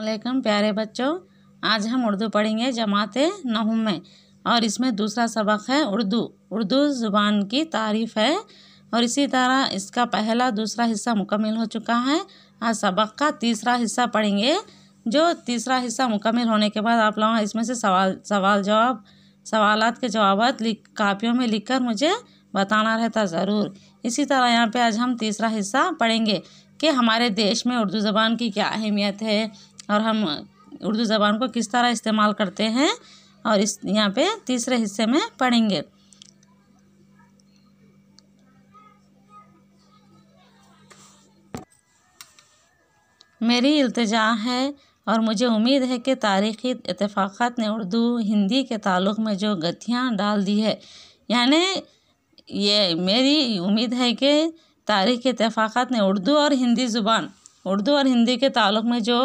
अस्सलामुअलैकुम प्यारे बच्चों, आज हम उर्दू पढ़ेंगे जमाते नहुम में। और इसमें दूसरा सबक है उर्दू ज़ुबान की तारीफ़ है। और इसी तरह इसका पहला दूसरा हिस्सा मुकम्मल हो चुका है। आज सबक का तीसरा हिस्सा पढ़ेंगे। जो तीसरा हिस्सा मुकम्मल होने के बाद आप लोग इसमें से सवालात के जवाबात कापियों में लिखकर मुझे बताना रहता ज़रूर। इसी तरह यहाँ पे आज हम तीसरा हिस्सा पढ़ेंगे कि हमारे देश में उर्दू ज़बान की क्या अहमियत है और हम उर्दू ज़बान को किस तरह इस्तेमाल करते हैं, और इस यहाँ पे तीसरे हिस्से में पढ़ेंगे। मेरी इल्तिजा है और मुझे उम्मीद है कि तारीख़ी इत्तेफाक़ात ने उर्दू हिंदी के ताल्लुक़ में जो गतियाँ डाल दी है, यानी ये मेरी उम्मीद है कि तारीख़ के इत्तेफाक़ात ने उर्दू और हिंदी के ताल्लुक़ में जो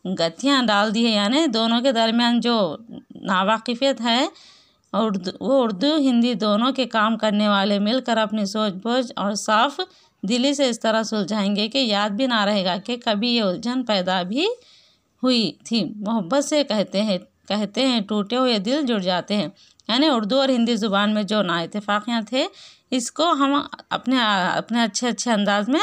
गतियाँ डाल दी है, यानी दोनों के दरमियान जो नावाकिफ़ियत है, वो उर्दू हिंदी दोनों के काम करने वाले मिलकर अपनी सोच बूझ और साफ़ दिली से इस तरह सुलझाएंगे कि याद भी ना रहेगा कि कभी ये उलझन पैदा भी हुई थी। मोहब्बत से कहते हैं टूटे हुए दिल जुड़ जाते हैं, यानी उर्दू और हिंदी ज़ुबान में जो नाइत्तेफ़ाक़ियाँ थे, इसको हम अपने अच्छे अंदाज में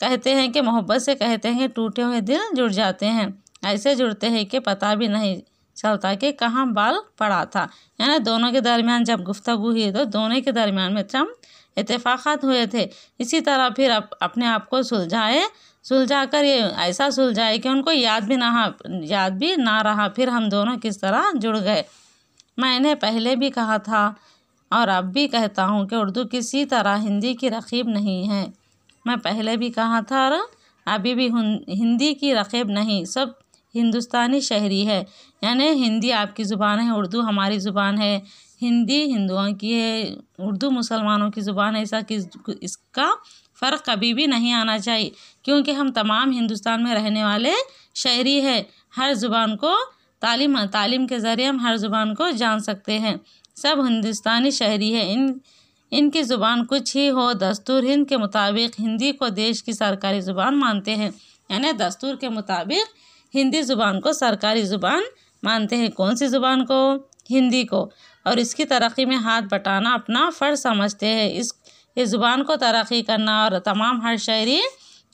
कहते हैं कि मोहब्बत से कहते हैं कि टूटे हुए दिल जुड़ जाते हैं। ऐसे जुड़ते हैं कि पता भी नहीं चलता कि कहाँ बाल पड़ा था। यानी दोनों के दरमियान जब गुफ्तगू हुई तो दोनों के दरमियान में इत्तेफाक़ात हुए थे। इसी तरह फिर अपने आप को सुलझा कर ये ऐसा सुलझाए कि उनको याद भी ना रहा फिर हम दोनों किस तरह जुड़ गए। मैंने पहले भी कहा था और अब भी कहता हूँ कि उर्दू किसी तरह हिंदी की रक़ीब नहीं है। मैं पहले भी कहा था और अभी भी हिंदी की रक़ीब नहीं, सब हिंदुस्तानी शहरी है। यानी हिंदी आपकी ज़ुबान है, उर्दू हमारी ज़ुबान है, हिंदी हिंदुओं की है, उर्दू मुसलमानों की ज़ुबान है। ऐसा कि इसका फ़र्क कभी भी नहीं आना चाहिए, क्योंकि हम तमाम हिंदुस्तान में रहने वाले शहरी हैं। हर ज़ुबान को तालीम के ज़रिए हम हर ज़ुबान को जान सकते हैं। सब हिंदुस्तानी शहरी है। इनकी ज़ुबान कुछ ही हो, दस्तूर हिंद के मुताबिक हिंदी को देश की सरकारी ज़ुबान मानते हैं। यानी दस्तूर के मुताबिक हिंदी ज़ुबान को सरकारी ज़ुबान मानते हैं। कौन सी ज़ुबान को? हिंदी को। और इसकी तरक्की में हाथ बटाना अपना फ़र्ज़ समझते हैं। इस ज़ुबान को तरक्की करना और तमाम हर शहरी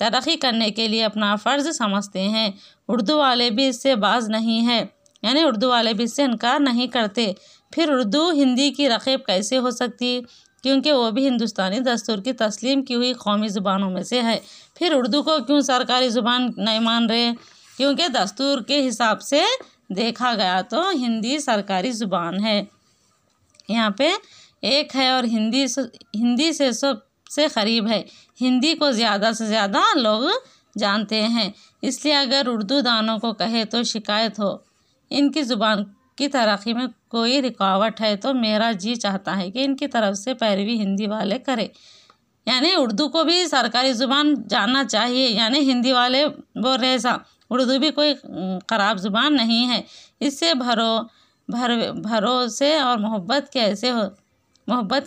तरक्की करने के लिए अपना फ़र्ज़ समझते हैं। उर्दू वाले भी इससे बाज नहीं है, यानी उर्दू वाले भी इससे इनकार नहीं करते। फिर उर्दू हिंदी की रक़ीब कैसे हो सकती, क्योंकि वो भी हिंदुस्तानी दस्तूर की तस्लीम की हुई कौमी ज़ुबानों में से है। फिर उर्दू को क्यों सरकारी ज़ुबान नहीं मान रहे? क्योंकि दस्तूर के हिसाब से देखा गया तो हिंदी सरकारी ज़ुबान है। यहाँ पे एक है और हिंदी से सबसे क़रीब है। हिंदी को ज़्यादा से ज़्यादा लोग जानते हैं। इसलिए अगर उर्दू दानों को कहे तो शिकायत हो इनकी ज़ुबान की तरक्की में कोई रुकावट है, तो मेरा जी चाहता है कि इनकी तरफ से पैरवी हिंदी वाले करें। यानी उर्दू को भी सरकारी ज़ुबान जानना चाहिए। यानी हिंदी वाले बोल रहे ऐसा, उर्दू भी कोई ख़राब ज़ुबान नहीं है। इससे भरोसे और मोहब्बत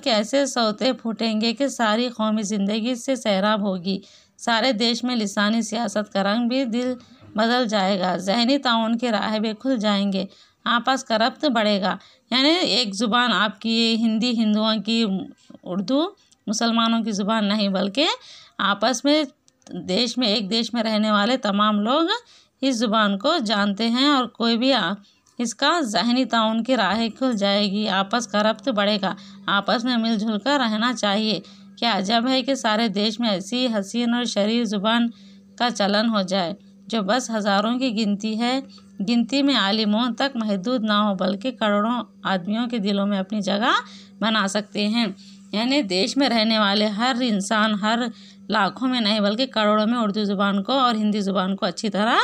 के ऐसे सौते फूटेंगे कि सारी कौमी ज़िंदगी से सैराब होगी। सारे देश में लिसानी सियासत का रंग भी दिल बदल जाएगा। ज़हनी ताउन के राह भी खुल जाएंगे, आपस का रब्त बढ़ेगा। यानी एक ज़ुबान आपकी हिंदी हिंदुओं की, उर्दू मुसलमानों की ज़ुबान नहीं, बल्कि आपस में एक देश में रहने वाले तमाम लोग इस ज़ुबान को जानते हैं और कोई भी इसका ज़हनी ताउन की राह खुल जाएगी, आपस का रब्त बढ़ेगा। आपस में मिलजुल कर रहना चाहिए। क्या अजब है कि सारे देश में ऐसी हसीन और शरीफ ज़ुबान का चलन हो जाए जो बस हज़ारों की गिनती है, गिनती में आलिमों तक महदूद ना हो, बल्कि करोड़ों आदमियों के दिलों में अपनी जगह बना सकते हैं। यानी देश में रहने वाले हर इंसान, हर लाखों में नहीं बल्कि करोड़ों में उर्दू ज़ुबान को और हिंदी ज़ुबान को अच्छी तरह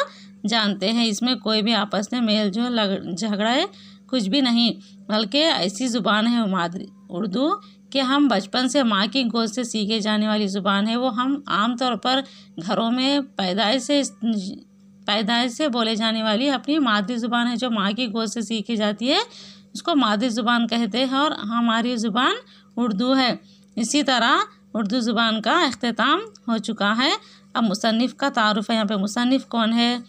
जानते हैं। इसमें कोई भी आपस में मेल जोल झगड़े कुछ भी नहीं, बल्कि ऐसी ज़ुबान है मादरी उर्दू कि हम बचपन से माँ की गोद से सीखे जाने वाली ज़ुबान है। वो हम आम तौर पर घरों में पैदाइश से बोले जाने वाली अपनी मादरी ज़ुबान है। जो माँ की गोद से सीखी जाती है उसको मादरी ज़ुबान कहते हैं, और हमारी ज़ुबान उर्दू है। इसी तरह उर्दू ज़ुबान का इख्तिताम हो चुका है। अब मुसन्निफ़ का तारुफ़ है। यहाँ पे मुसन्निफ़ कौन है?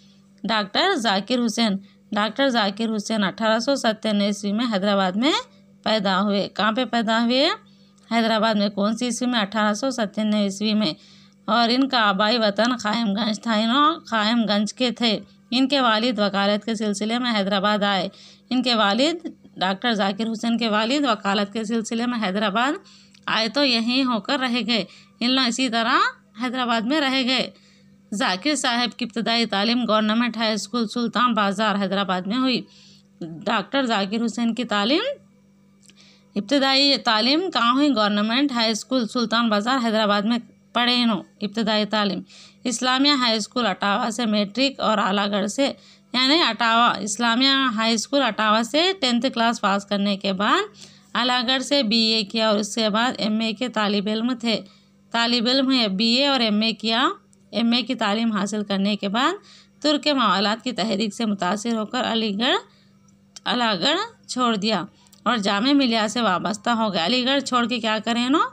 डॉक्टर जाकिर हुसैन। डॉक्टर जाकिर हुसैन 1897 ईस्वी में हैदराबाद में पैदा हुए। कहाँ पे पैदा हुए? हैदराबाद में। कौन सी ईस्वी में? 1897 ईस्वी में। और इनका आबाई वतन क़ायमगंज था। क़ायमगंज के थे। इनके वालिद वकालत के सिलसिले में हैदराबाद आए। इनके वालिद डॉक्टर जाकिर हुसैन के वालिद वकालत के सिलसिले में हैदराबाद आए तो यहीं होकर रह गए। इन लोग इसी तरह हैदराबाद में रह गए। जाकिर साहब की इब्तदाई तालीम गवर्नमेंट हाई स्कूल सुल्तान बाज़ार हैदराबाद में हुई। डॉक्टर जाकिर हुसैन की इब्तदाई तालीम कहाँ हुई? गवर्नमेंट हाई स्कूल सुल्तान बाज़ार हैदराबाद में पढ़े इन्हों इब्तदाई तालीम। इस्लामिया हाई स्कूल अटावा से मैट्रिक और आलागढ़ से, यानी अटावा इस्लामिया हाई स्कूल अटावा से 10th क्लास पास करने के बाद आलागढ़ से BA किया और उसके बाद MA के तालिब इल्म हुए। BA और MA किया। MA की तालीम हासिल करने के बाद तुर्क मवालात की तहरीक से मुतासिर होकर अलीगढ़ छोड़ दिया और जामे मिलिया से वाबस्ता हो गए। अलीगढ़ छोड़ के क्या करें ना,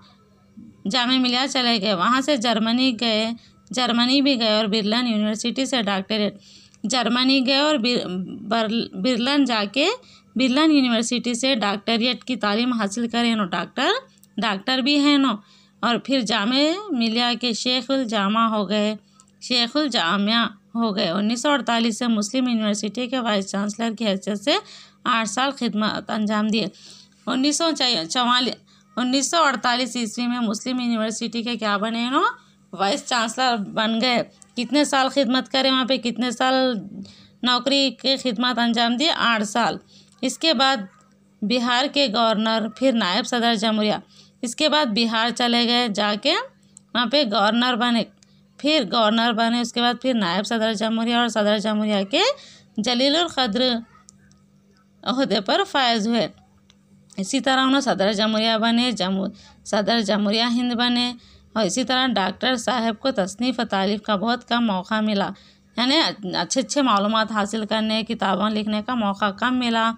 जामे मिलिया चले गए। वहाँ से जर्मनी भी गए और बर्लिन यूनिवर्सिटी से डॉक्टरेट। जर्मनी गए और बर्लिन जाके बर्लिन यूनिवर्सिटी से डॉक्टरेट की तालीम हासिल करें नो। डॉक्टर भी हैं नो। और फिर जामे मिलिया के शेखुल जामिया हो गए। 1948 से मुस्लिम यूनिवर्सिटी के वाइस चांसलर की हैसियत से 8 साल खिदमत अंजाम दिए। 1948 ईस्वी में मुस्लिम यूनिवर्सिटी के क्या बने नो? वाइस चांसलर बन गए। कितने साल खिदमत करे वहाँ पे? कितने साल नौकरी के खिदमत अंजाम दिए? 8 साल। इसके बाद बिहार के गवर्नर, फिर नायब सदर जमहूरिया। इसके बाद बिहार चले गए, जाके वहाँ पे गवर्नर बने। उसके बाद फिर नायब सदर जमहूरिया और सदर जमहूरिया के जलीलुल क़द्र ओहदे पर फायज हुए। इसी तरह उन्होंने सदर जमहूरिया बने, सदर जमहूरिया हिंद बने। और इसी तरह डॉक्टर साहब को तसनीफ़ व तालीफ़ का बहुत कम मौका मिला, यानी अच्छे मालूमात हासिल करने, किताबें लिखने का मौका कम मिला।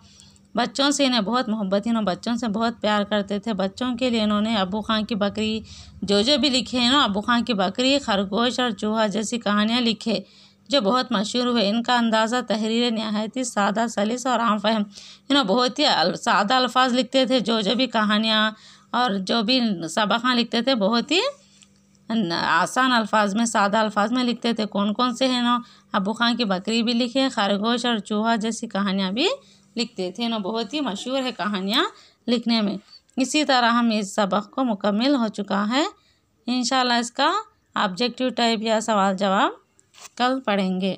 बच्चों से इन्हें बहुत मोहब्बत, इन्होंने बच्चों से बहुत प्यार करते थे। बच्चों के लिए इन्होंने अब्बू खां की बकरी जो भी लिखे हैं ना, अब्बू खां की बकरी, खरगोश और चूहा जैसी कहानियाँ लिखे जो बहुत मशहूर हुए। इनका अंदाज़ा तहरीर नहायत ही सादा, सलीस और आम फहम। इन्होंने बहुत ही सादा अल्फाज लिखते थे। जो भी कहानियाँ और जो भी सबक़ां लिखते थे बहुत ही आसान अल्फाज में, सादा अल्फाज में लिखते थे। कौन से हैं ना? अब्बू खां की बकरी भी लिखे, खरगोश और चूहा जैसी कहानियाँ भी लिखते थे ना। बहुत ही मशहूर है कहानियाँ लिखने में। इसी तरह हम इस सबक को मुकम्मल हो चुका है। इंशाल्लाह इसका ऑब्जेक्टिव टाइप या सवाल जवाब कल पढ़ेंगे।